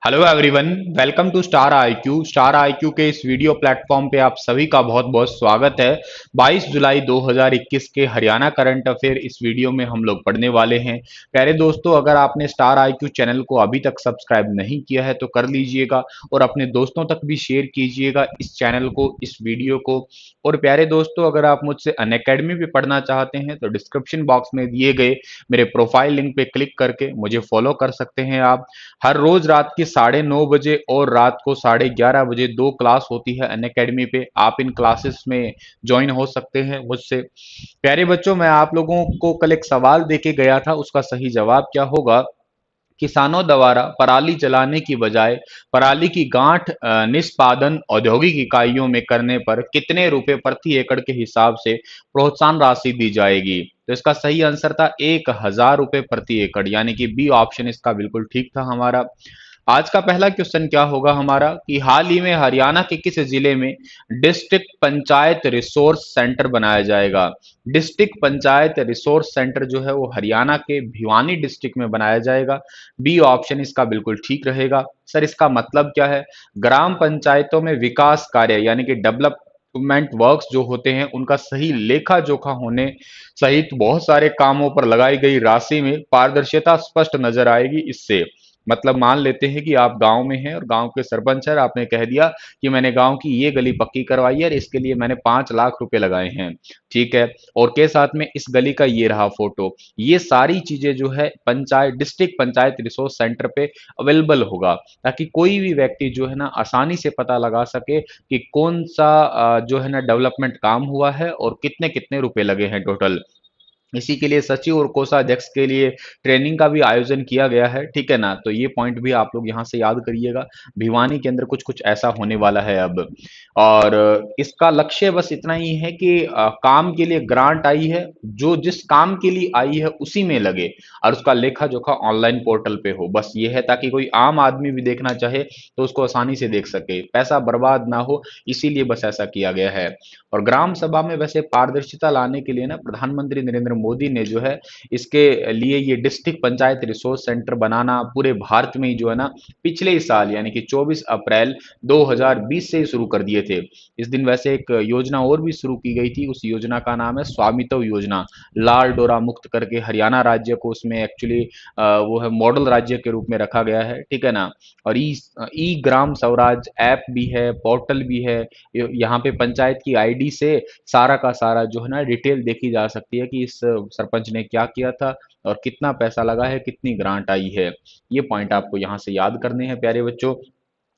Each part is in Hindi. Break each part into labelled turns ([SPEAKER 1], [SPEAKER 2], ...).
[SPEAKER 1] Hello everyone, welcome to star IQ. Star IQ के इस वीडियो प्लेटफॉर्म पे आप सभी का बहुत बहुत स्वागत है। 22 जुलाई 2021 के हरियाणा करंट अफेयर इस वीडियो में हम लोग पढ़ने वाले हैं। प्यारे दोस्तों, अगर आपने स्टार आईक्यू चैनल को अभी तक सब्सक्राइब नहीं किया है तो कर लीजिएगा और अपने दोस्तों तक भी शेयर कीजिएगा इस चैनल को, इस वीडियो को। और प्यारे दोस्तों, अगर आप मुझसे अनअकैडमी भी पढ़ना चाहते हैं तो डिस्क्रिप्शन बॉक्स में दिए गए मेरे प्रोफाइल लिंक पे क्लिक करके मुझे फॉलो कर सकते हैं आप। हर रोज रात के 9:30 बजे और रात को 11:30 बजे दो क्लास होती है अनअकैडमी पे। आप इन क्लासेस में ज्वाइन हो सकते हैं मुझसे। प्यारे बच्चों, मैं आप लोगों को कल एक सवाल देके गया था, उसका सही जवाब क्या होगा? किसानों द्वारा पराली जलाने की बजाय पराली की गांठ निष्पादन औद्योगिक इकाइयों में करने पर कितने रुपए प्रति एकड़ के हिसाब से प्रोत्साहन राशि दी जाएगी? तो इसका सही आंसर था 1,000 रुपए प्रति एकड़, यानी कि बी ऑप्शन इसका बिल्कुल ठीक था हमारा। आज का पहला क्वेश्चन क्या होगा हमारा कि हाल ही में हरियाणा के किस जिले में डिस्ट्रिक्ट पंचायत रिसोर्स सेंटर बनाया जाएगा? डिस्ट्रिक्ट पंचायत रिसोर्स सेंटर जो है वो हरियाणा के भिवानी डिस्ट्रिक्ट में बनाया जाएगा। बी ऑप्शन इसका बिल्कुल ठीक रहेगा। सर, इसका मतलब क्या है? ग्राम पंचायतों में विकास कार्य यानी कि डेवलपमेंट वर्क्स जो होते हैं उनका सही लेखा जोखा होने सहित बहुत सारे कामों पर लगाई गई राशि में पारदर्शिता स्पष्ट नजर आएगी इससे। मतलब मान लेते हैं कि आप गांव में हैं और गांव के सरपंच है, आपने कह दिया कि मैंने गांव की ये गली पक्की करवाई है और इसके लिए मैंने 5 लाख रुपए लगाए हैं। ठीक है। और के साथ में इस गली का ये रहा फोटो। ये सारी चीजें जो है panchayat district panchayat resource centre पे अवेलेबल होगा, ताकि कोई भी व्यक्ति जो है ना आसानी से पता लगा सके कि कौन सा जो है ना डेवलपमेंट काम हुआ है और कितने कितने रुपए लगे हैं टोटल। इसी के लिए सचिव और कोषाध्यक्ष के लिए ट्रेनिंग का भी आयोजन किया गया है। ठीक है ना, तो ये पॉइंट भी आप लोग यहाँ से याद करिएगा। भिवानी के अंदर कुछ कुछ ऐसा होने वाला है अब। और इसका लक्ष्य बस इतना ही है कि काम के लिए ग्रांट आई है, जो जिस काम के लिए आई है उसी में लगे और उसका लेखा जोखा ऑनलाइन पोर्टल पे हो। बस ये है ताकि कोई आम आदमी भी देखना चाहे तो उसको आसानी से देख सके, पैसा बर्बाद ना हो, इसीलिए बस ऐसा किया गया है। और ग्राम सभा में वैसे पारदर्शिता लाने के लिए ना प्रधानमंत्री नरेंद्र मोदी ने जो है इसके लिए ये डिस्ट्रिक्ट पंचायत रिसोर्स सेंटर बनाना पूरे भारत में ही जो है ना पिछले ही साल यानी कि 24 अप्रैल 2020 से ही शुरू कर दिए थे। इस दिन वैसे एक योजना और भी शुरू की गई थी, उस योजना का नाम है स्वामित्व योजना। लाल डोरा मुक्त करके हरियाणा राज्य को उसमें एक्चुअली वो है मॉडल राज्य के रूप में रखा गया है। ठीक है ना। और ई ई ग्राम स्वराज ऐप भी है, पोर्टल भी है। यहाँ पे पंचायत की आईडी से सारा का सारा जो है ना डिटेल देखी जा सकती है कि इस सरपंच ने क्या किया था और कितना पैसा लगा है, कितनी ग्रांट आई है। ये पॉइंट आपको यहाँ से याद करने हैं प्यारे बच्चों।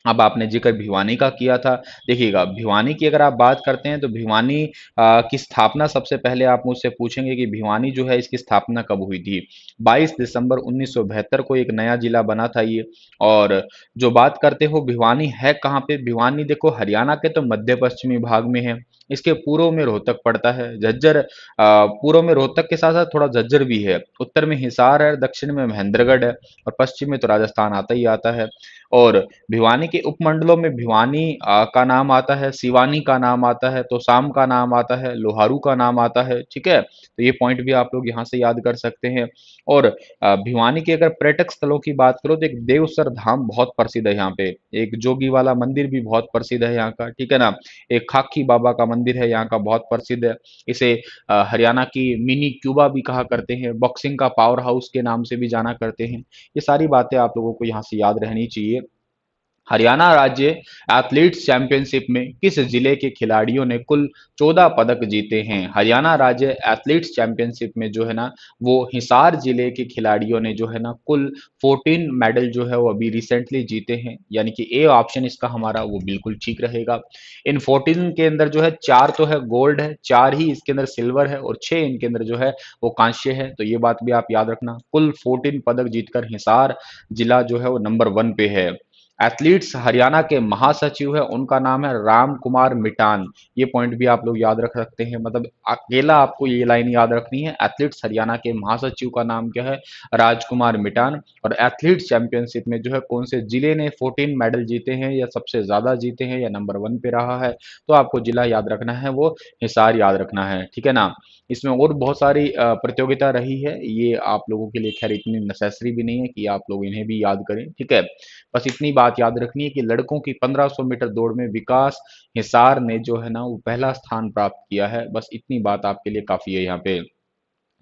[SPEAKER 1] अब आपने जिक्र भिवानी का किया था। देखिएगा, भिवानी की अगर आप बात करते हैं तो भिवानी की स्थापना सबसे पहले आप मुझसे पूछेंगे कि भिवानी जो है इसकी स्थापना कब हुई थी? 22 दिसंबर 1972 को एक नया जिला बना था ये। और जो बात करते हो भिवानी है कहाँ पे? भिवानी देखो हरियाणा के तो मध्य पश्चिमी भाग में है। इसके पूर्व में रोहतक पड़ता है, झज्जर पूर्व में रोहतक के साथ साथ थोड़ा झज्जर भी है। उत्तर में हिसार है, दक्षिण में महेंद्रगढ़ है और पश्चिम में तो राजस्थान आता ही आता है। और भिवानी के उपमंडलों में भिवानी का नाम आता है, सिवानी का नाम आता है, तोसाम का नाम आता है, लोहारू का नाम आता है। ठीक है, तो ये पॉइंट भी आप लोग यहाँ से याद कर सकते हैं। और भिवानी के अगर पर्यटक स्थलों की बात करो तो एक देवसर धाम बहुत प्रसिद्ध है यहाँ पे। एक जोगी वाला मंदिर भी बहुत प्रसिद्ध है यहाँ का। ठीक है ना। एक खाकी बाबा का मंदिर है यहाँ का, बहुत प्रसिद्ध है। इसे हरियाणा की मिनी क्यूबा भी कहा करते हैं, बॉक्सिंग का पावर हाउस के नाम से भी जाना करते हैं। ये सारी बातें आप लोगों को यहाँ से याद रहनी चाहिए। हरियाणा राज्य एथलीट्स चैंपियनशिप में किस जिले के खिलाड़ियों ने कुल 14 पदक जीते हैं? हरियाणा राज्य एथलीट्स चैंपियनशिप में जो है ना वो हिसार जिले के खिलाड़ियों ने जो है ना कुल 14 मेडल जो है वो अभी रिसेंटली जीते हैं, यानी कि ए ऑप्शन इसका हमारा वो बिल्कुल ठीक रहेगा। इन 14 के अंदर जो है 4 तो है गोल्ड है, 4 ही इसके अंदर सिल्वर है और 6 इनके अंदर जो है वो कांस्य है। तो ये बात भी आप याद रखना, कुल 14 पदक जीतकर हिसार जिला जो है वो नंबर 1 पे है। एथलीट्स हरियाणा के महासचिव है, उनका नाम है राम कुमार मिटान। ये पॉइंट भी आप लोग याद रख सकते हैं, मतलब अकेला आपको ये लाइन याद रखनी है। एथलीट्स हरियाणा के महासचिव का नाम क्या है? राजकुमार मिटान। और एथलीट्स चैंपियनशिप में जो है कौन से जिले ने 14 मेडल जीते हैं, या सबसे ज्यादा जीते हैं, या नंबर 1 पे रहा है, तो आपको जिला याद रखना है, वो हिसार याद रखना है, ठीक है ना। इसमें और बहुत सारी प्रतियोगिता रही है, ये आप लोगों के लिए खैर इतनी नेसेसरी भी नहीं है कि आप लोग इन्हें भी याद करें, ठीक है। बस इतनी बात याद रखनी है कि लड़कों की 1500 मीटर दौड़ में विकास हिसार ने जो है ना वो पहला स्थान प्राप्त किया है। बस इतनी बात आपके लिए काफी है यहाँ पे।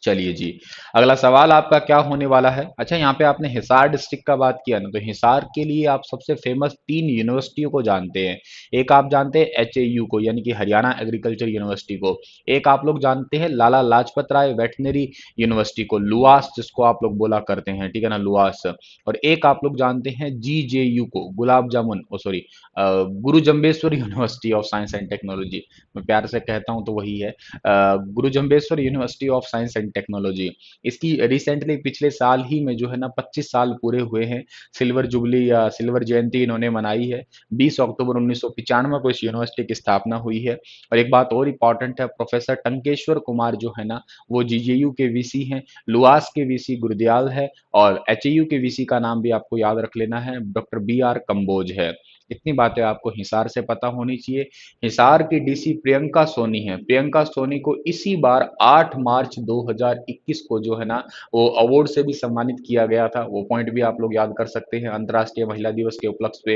[SPEAKER 1] चलिए जी, अगला सवाल आपका क्या होने वाला है? अच्छा, यहाँ पे आपने हिसार डिस्ट्रिक्ट का बात किया ना, तो हिसार के लिए आप सबसे फेमस 3 यूनिवर्सिटियों को जानते हैं। एक आप जानते हैं एचएयू को, यानी कि हरियाणा एग्रीकल्चर यूनिवर्सिटी को। एक आप लोग जानते हैं लाला लाजपत राय वेटनरी यूनिवर्सिटी को, लुआस जिसको आप लोग बोला करते हैं, ठीक है ना, लुआस। और एक आप लोग जानते हैं जीजेयू को, गुलाब जामुन, ओ sorry, Guru Jambheshwar university of science and technology. मैं प्यार से कहता हूँ तो वही है, गुरु Jambheshwar university of science and technology. इसकी रिसेंटली पिछले साल ही में जो है ना 25 साल पूरे हुए हैं। सिल्वर जुबली या सिल्वर जयंती इन्होंने मनाई है। 20 अक्टूबर 1995 को इस यूनिवर्सिटी की स्थापना हुई है। और एक बात और इंपॉर्टेंट है, प्रोफेसर टंकेश्वर कुमार जो है ना वो जीजेयू के वीसी हैं, लुआस के वीसी गुरुदयाल है, और एचएयू के वीसी का नाम भी आपको याद रख लेना है, डॉक्टर बी आर कंबोज है। इतनी बातें आपको हिसार से पता होनी चाहिए। हिसार की डीसी प्रियंका सोनी है। प्रियंका सोनी को इसी बार 8 मार्च 2021 को जो है ना वो अवार्ड से भी सम्मानित किया गया था। वो पॉइंट भी आप लोग याद कर सकते हैं अंतर्राष्ट्रीय महिला दिवस के उपलक्ष्य पे।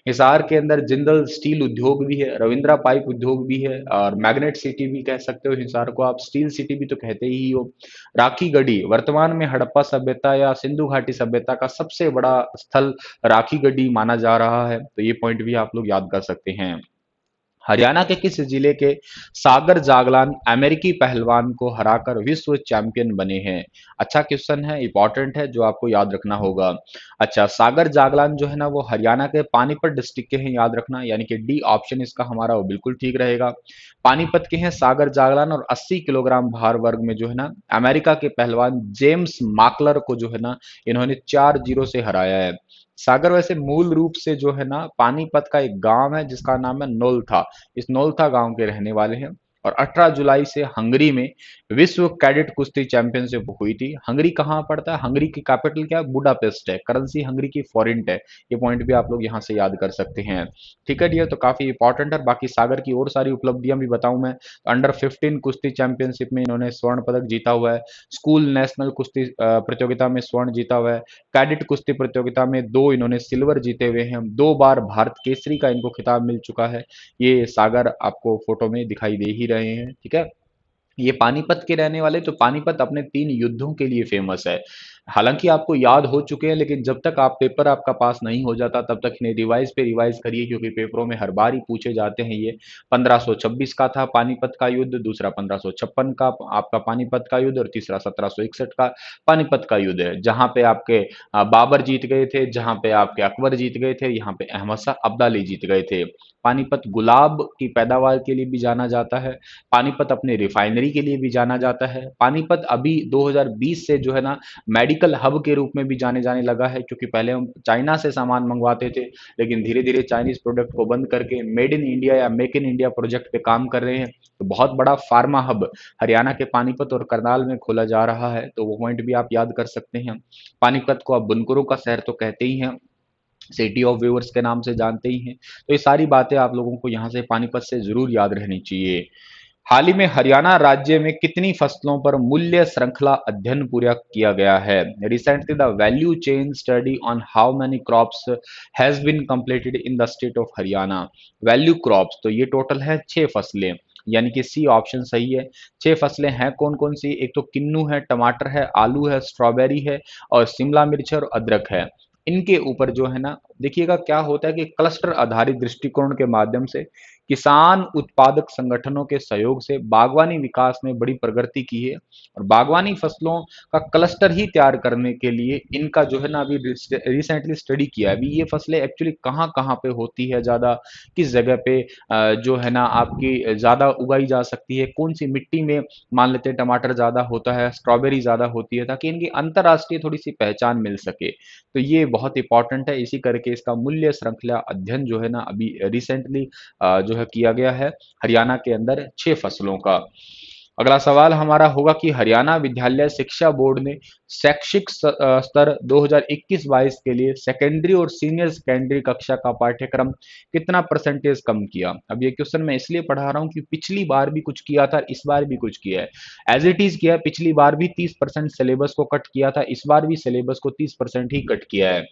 [SPEAKER 1] हिसार के अंदर जिंदल स्टील उद्योग भी है, रविंद्रा पाइप उद्योग भी है, और मैग्नेट सिटी भी कह सकते हो हिसार को आप, स्टील सिटी भी तो कहते ही हो। राखी गढ़ी वर्तमान में हड़प्पा सभ्यता या सिंधु घाटी सभ्यता का सबसे बड़ा स्थल राखी गढ़ी माना जा रहा है, तो ये पॉइंट भी आप लोग याद कर सकते हैं। हरियाणा के किस जिले के सागर जागलान अमेरिकी पहलवान को हराकर विश्व चैंपियन बने हैं? अच्छा क्वेश्चन है, इंपॉर्टेंट है, जो आपको याद रखना होगा। अच्छा, सागर जागलान जो है ना वो हरियाणा के पानीपत डिस्ट्रिक्ट के हैं, याद रखना, यानी कि डी ऑप्शन इसका हमारा वो बिल्कुल ठीक रहेगा। पानीपत के हैं सागर जागलान, और 80 किलोग्राम भार वर्ग में जो है ना अमेरिका के पहलवान जेम्स माकलर को जो है ना इन्होंने 4-0 से हराया है। सागर वैसे मूल रूप से जो है ना पानीपत का एक गांव है जिसका नाम है नोलथा। इस नोलथा गांव के रहने वाले हैं। और 18 जुलाई से हंगरी में विश्व कैडेट कुश्ती चैंपियनशिप हुई थी। हंगरी कहाँ पड़ता है? हंगरी की कैपिटल क्या है? बुडापेस्ट है। करेंसी हंगरी की फॉरेंट है। ये पॉइंट भी आप लोग यहाँ से याद कर सकते हैं, ठीक है डियर। तो काफी इंपॉर्टेंट है। बाकी सागर की और सारी उपलब्धियां भी बताऊं मैं, तो अंडर 15 कुश्ती चैंपियनशिप में इन्होंने स्वर्ण पदक जीता हुआ है। स्कूल नेशनल कुश्ती प्रतियोगिता में स्वर्ण जीता हुआ है। कैडेट कुश्ती प्रतियोगिता में 2 इन्होंने सिल्वर जीते हुए हैं। 2 बार भारत केसरी का इनको खिताब मिल चुका है। ये सागर आपको फोटो में दिखाई दे ही रहे हैं, ठीक है। ये पानीपत के रहने वाले, तो पानीपत अपने 3 युद्धों के लिए फेमस है। हालांकि आपको याद हो चुके हैं, लेकिन जब तक आप पेपर आपका पास नहीं हो जाता तब तक इन्हें रिवाइज पे रिवाइज करिए, क्योंकि पेपरों में हर बार ही पूछे जाते हैं ये। 1526 का था पानीपत का युद्ध, दूसरा 1556 का आपका पानीपत का युद्ध, और तीसरा 1761 का पानीपत का युद्ध है, जहां पे आपके बाबर जीत गए थे, जहां पे आपके अकबर जीत गए थे, यहाँ पे अहमद शाह अब्दाली जीत गए थे। पानीपत गुलाब की पैदावार के लिए भी जाना जाता है। पानीपत अपने रिफाइनरी के लिए भी जाना जाता है। पानीपत अभी 2020 से जो है ना मेडिकल हब के रूप में भी जाने जाने लगा है, क्योंकि पहले हम चाइना से सामान मंगवाते थे, लेकिन धीरे धीरे चाइनीज प्रोडक्ट को बंद करके मेड इन इंडिया या मेक इन इंडिया प्रोजेक्ट पे काम कर रहे हैं। तो बहुत बड़ा फार्मा हब हरियाणा के पानीपत और करनाल में खोला जा रहा है, तो वो पॉइंट भी आप याद कर सकते हैं। पानीपत को आप बुनकरों का शहर तो कहते ही हैं, सिटी ऑफ व्यूअर्स के नाम से जानते ही हैं। तो ये सारी बातें आप लोगों को यहाँ से पानीपत से जरूर याद रहनी चाहिए। हाल ही में हरियाणा राज्य में कितनी फसलों पर मूल्य श्रृंखला अध्ययन पूरा किया गया है? Recently the value chain study on how many crops has been completed in the state of Haryana. Value crops, तो ये टोटल है 6 फसलें, यानी कि सी ऑप्शन सही है। 6 फसलें हैं कौन कौन सी? एक तो किन्नू है, टमाटर है, आलू है, स्ट्रॉबेरी है, और शिमला मिर्च और अदरक है। इनके ऊपर जो है ना देखिएगा क्या होता है कि क्लस्टर आधारित दृष्टिकोण के माध्यम से किसान उत्पादक संगठनों के सहयोग से बागवानी विकास में बड़ी प्रगति की है। और बागवानी फसलों का क्लस्टर ही तैयार करने के लिए इनका जो है ना अभी रिसेंटली स्टडी किया है। अभी ये फसलें एक्चुअली कहाँ कहाँ पे होती है ज्यादा, किस जगह पे जो है ना आपकी ज्यादा उगाई जा सकती है, कौन सी मिट्टी में मान लेते हैं टमाटर ज्यादा होता है, स्ट्रॉबेरी ज्यादा होती है, ताकि इनकी अंतरराष्ट्रीय थोड़ी सी पहचान मिल सके। तो ये बहुत इंपॉर्टेंट है, इसी करके कि इसका मूल्य श्रृंखला अध्ययन जो है ना अभी रिसेंटली जो है किया गया है हरियाणा के अंदर 6 फसलों का। अगला सवाल हमारा होगा कि हरियाणा विद्यालय शिक्षा बोर्ड ने शैक्षिक स्तर 2021-22 के लिए सेकेंडरी और सीनियर सेकेंडरी कक्षा का पाठ्यक्रम कितना परसेंटेज कम किया। अब ये क्वेश्चन मैं इसलिए पढ़ा रहा हूँ कि पिछली बार भी कुछ किया था, इस बार भी कुछ किया है। एज इट इज किया है, पिछली बार भी 30% सिलेबस को कट किया था, इस बार भी सिलेबस को 30% ही कट किया है।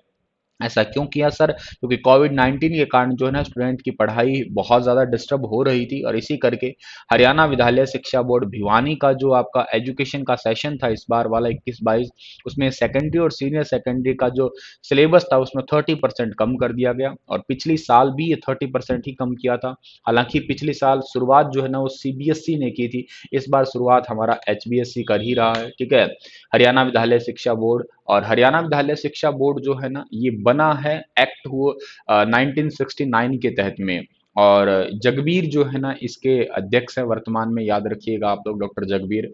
[SPEAKER 1] ऐसा क्यों किया सर? क्योंकि कोविड-19 के कारण जो है ना स्टूडेंट की पढ़ाई बहुत ज़्यादा डिस्टर्ब हो रही थी और इसी करके हरियाणा विद्यालय शिक्षा बोर्ड भिवानी का जो आपका एजुकेशन का सेशन था इस बार वाला 21-22, उसमें सेकेंडरी और सीनियर सेकेंडरी का जो सिलेबस था उसमें 30% कम कर दिया गया और पिछली साल भी ये 30% ही कम किया था। हालांकि पिछले साल शुरुआत जो है ना वो सीबीएसई ने की थी, इस बार शुरुआत हमारा एचबीएसई कर ही रहा है। ठीक है, हरियाणा विद्यालय शिक्षा बोर्ड, और हरियाणा विद्यालय शिक्षा बोर्ड जो है ना ये बना है एक्ट हुआ 1969 के तहत में। और जगबीर जो है ना इसके अध्यक्ष है वर्तमान में, याद रखिएगा आप लोग, डॉक्टर जगबीर।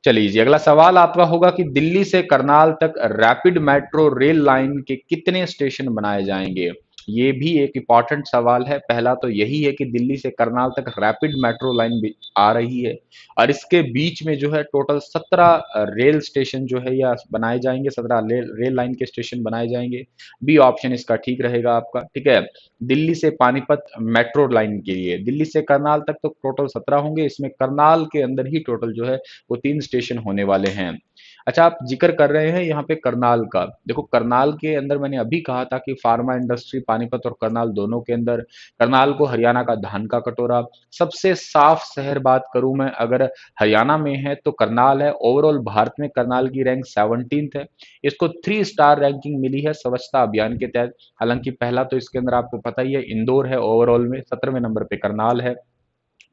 [SPEAKER 1] चलिए जी, अगला सवाल आपका होगा कि दिल्ली से करनाल तक रैपिड मेट्रो रेल लाइन के कितने स्टेशन बनाए जाएंगे। ये भी एक इंपॉर्टेंट सवाल है। पहला तो यही है कि दिल्ली से करनाल तक रैपिड मेट्रो लाइन भी आ रही है और इसके बीच में जो है टोटल 17 रेल स्टेशन जो है या बनाए जाएंगे, 17 रेल लाइन के स्टेशन बनाए जाएंगे। बी ऑप्शन इसका ठीक रहेगा आपका। ठीक है, दिल्ली से पानीपत मेट्रो लाइन के लिए दिल्ली से करनाल तक तो टोटल 17 होंगे, इसमें करनाल के अंदर ही टोटल जो है वो 3 स्टेशन होने वाले हैं। अच्छा, आप जिक्र कर रहे हैं यहाँ पे करनाल का। देखो, करनाल के अंदर मैंने अभी कहा था कि फार्मा इंडस्ट्री पानीपत और करनाल दोनों के अंदर, करनाल को हरियाणा का धान का कटोरा, सबसे साफ शहर बात करूं मैं अगर हरियाणा में है तो करनाल है। ओवरऑल भारत में करनाल की रैंक 17th है। इसको 3 स्टार रैंकिंग मिली है स्वच्छता अभियान के तहत। हालांकि पहला तो इसके अंदर आपको पता ही है इंदौर है, ओवरऑल में 17वें नंबर पे करनाल है।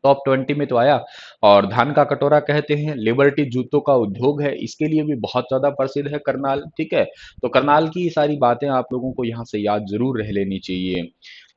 [SPEAKER 1] टॉप 20 में तो आया। और धान का कटोरा कहते हैं, लिबर्टी जूतों का उद्योग है, इसके लिए भी बहुत ज्यादा प्रसिद्ध है करनाल। ठीक है, तो करनाल की ये सारी बातें आप लोगों को यहाँ से याद जरूर रह लेनी चाहिए।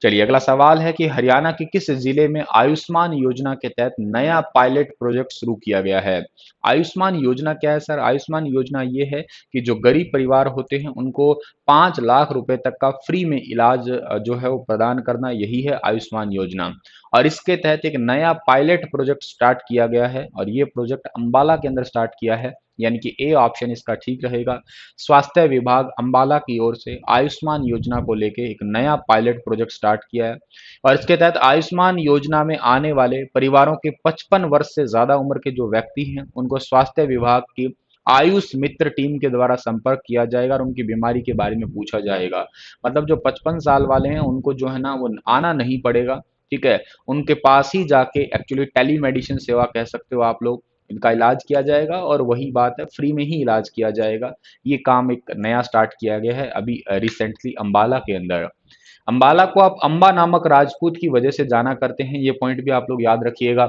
[SPEAKER 1] चलिए, अगला सवाल है कि हरियाणा के किस जिले में आयुष्मान योजना के तहत नया पायलट प्रोजेक्ट शुरू किया गया है। आयुष्मान योजना क्या है सर? आयुष्मान योजना ये है कि जो गरीब परिवार होते हैं उनको 5 लाख रुपए तक का फ्री में इलाज जो है वो प्रदान करना, यही है आयुष्मान योजना। और इसके तहत एक नया पायलट प्रोजेक्ट स्टार्ट किया गया है और ये प्रोजेक्ट अंबाला के अंदर स्टार्ट किया है, यानी कि ए ऑप्शन इसका ठीक रहेगा। स्वास्थ्य विभाग अंबाला की ओर से आयुष्मान योजना को लेके एक नया पायलट प्रोजेक्ट स्टार्ट किया है और इसके तहत आयुष्मान योजना में आने वाले परिवारों के 55 वर्ष से ज्यादा उम्र के जो व्यक्ति हैं उनको स्वास्थ्य विभाग की आयुष मित्र टीम के द्वारा संपर्क किया जाएगा और उनकी बीमारी के बारे में पूछा जाएगा। मतलब जो 55 साल वाले हैं उनको जो है ना वो आना नहीं पड़ेगा। ठीक है, उनके पास ही जाके एक्चुअली टेली मेडिसिन सेवा कह सकते हो आप लोग, इनका इलाज किया जाएगा और वही बात है, फ्री में ही इलाज किया जाएगा। ये काम एक नया स्टार्ट किया गया है अभी रिसेंटली अंबाला के अंदर। अंबाला को आप अंबा नामक राजपूत की वजह से जाना करते हैं, ये पॉइंट भी आप लोग याद रखिएगा।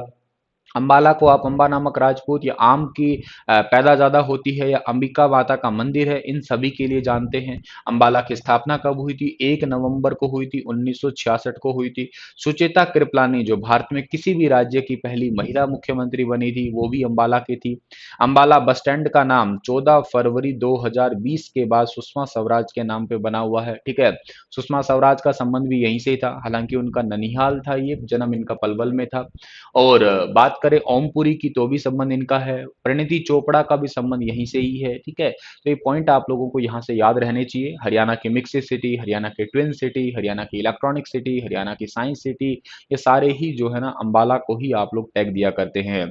[SPEAKER 1] अंबाला को आप अंबा नामक राजपूत या आम की पैदा ज्यादा होती है या अंबिका माता का मंदिर है, इन सभी के लिए जानते हैं। अंबाला की स्थापना कब हुई थी? 1 नवंबर को हुई थी, 1966 को हुई थी। सुचेता कृपलानी जो भारत में किसी भी राज्य की पहली महिला मुख्यमंत्री बनी थी वो भी अंबाला की थी। अंबाला बस स्टैंड का नाम 14 फरवरी 2020 के बाद सुषमा स्वराज के नाम पे बना हुआ है। ठीक है, सुषमा स्वराज का संबंध भी यहीं से ही था, हालांकि उनका ननिहाल था, ये जन्म इनका पलवल में था। और बात करें ओमपुरी की तो भी संबंध इनका है, परिणीति चोपड़ा का भी संबंध यहीं से ही है। ठीक है, तो ये पॉइंट आप लोगों को यहाँ से याद रहने चाहिए। हरियाणा की मिक्स सिटी, हरियाणा के ट्विन सिटी, हरियाणा की इलेक्ट्रॉनिक सिटी, हरियाणा की साइंस सिटी, ये सारे ही जो है ना अंबाला को ही आप लोग टैग दिया करते हैं।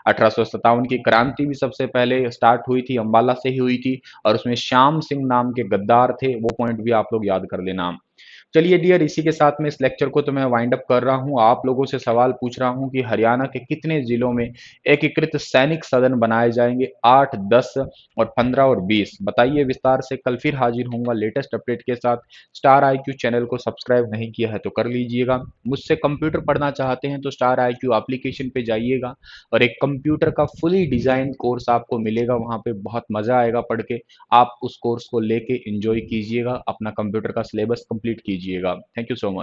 [SPEAKER 1] 1857 की क्रांति भी सबसे पहले स्टार्ट हुई थी अंबाला से ही हुई थी और उसमें श्याम सिंह नाम के गद्दार थे, वो पॉइंट भी आप लोग याद कर लेना। चलिए डियर, इसी के साथ में इस लेक्चर को तो मैं वाइंड अप कर रहा हूं। आप लोगों से सवाल पूछ रहा हूं कि हरियाणा के कितने जिलों में एकीकृत सैनिक सदन बनाए जाएंगे? 8, 10 और 15 और 20 बताइए विस्तार से। कल फिर हाजिर होऊंगा लेटेस्ट अपडेट के साथ। स्टार आईक्यू चैनल को सब्सक्राइब नहीं किया है तो कर लीजिएगा। मुझसे कंप्यूटर पढ़ना चाहते हैं तो स्टार आईक्यू एप्लीकेशन पे जाइएगा और एक कंप्यूटर का फुली डिजाइन कोर्स आपको मिलेगा, वहां पे बहुत मजा आएगा पढ़ के। आप उस कोर्स को लेके एंजॉय कीजिएगा, अपना कंप्यूटर का सिलेबस कंप्लीट कीजिएगा। Thank you so much.